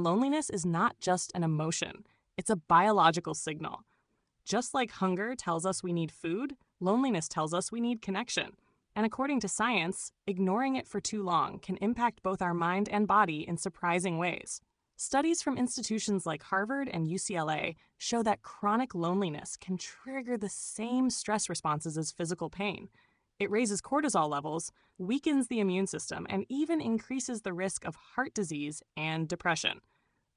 loneliness is not just an emotion, it's a biological signal. Just like hunger tells us we need food, loneliness tells us we need connection. And according to science, ignoring it for too long can impact both our mind and body in surprising ways. Studies from institutions like Harvard and UCLA show that chronic loneliness can trigger the same stress responses as physical pain. It raises cortisol levels, weakens the immune system, and even increases the risk of heart disease and depression.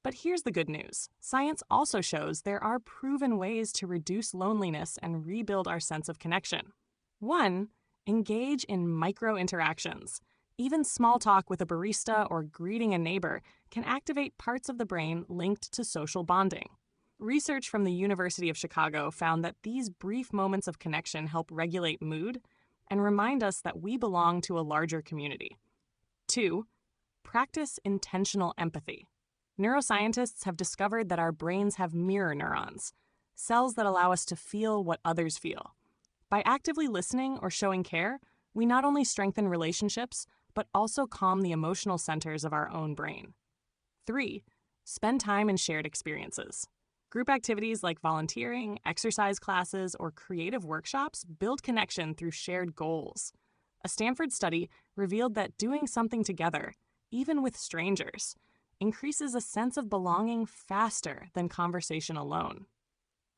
But here's the good news. Science also shows there are proven ways to reduce loneliness and rebuild our sense of connection. 1. Engage in micro-interactions. Even small talk with a barista or greeting a neighbor can activate parts of the brain linked to social bonding. Research from the University of Chicago found that these brief moments of connection help regulate mood and remind us that we belong to a larger community. 2. Practice intentional empathy. Neuroscientists have discovered that our brains have mirror neurons, cells that allow us to feel what others feel. By actively listening or showing care, we not only strengthen relationships, but also calm the emotional centers of our own brain. 3. Spend time in shared experiences. Group activities like volunteering, exercise classes, or creative workshops build connection through shared goals. A Stanford study revealed that doing something together, even with strangers, increases a sense of belonging faster than conversation alone.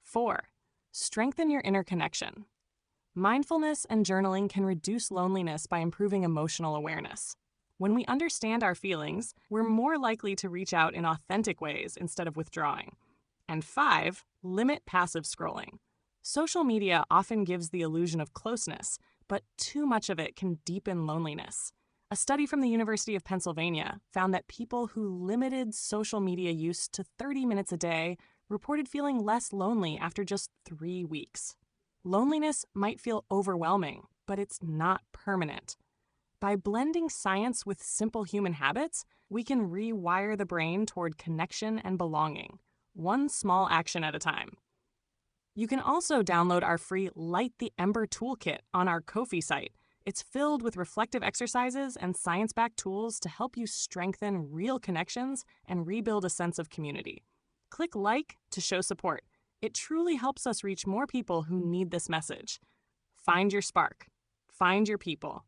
4. Strengthen your inner connection. Mindfulness and journaling can reduce loneliness by improving emotional awareness. When we understand our feelings, we're more likely to reach out in authentic ways instead of withdrawing. And 5, limit passive scrolling. Social media often gives the illusion of closeness, but too much of it can deepen loneliness. A study from the University of Pennsylvania found that people who limited social media use to 30 minutes a day reported feeling less lonely after just 3 weeks. Loneliness might feel overwhelming, but it's not permanent. By blending science with simple human habits, we can rewire the brain toward connection and belonging, one small action at a time. You can also download our free Light the Ember toolkit on our Ko-fi site. It's filled with reflective exercises and science-backed tools to help you strengthen real connections and rebuild a sense of community. Click like to show support. It truly helps us reach more people who need this message. Find your spark. Find your people.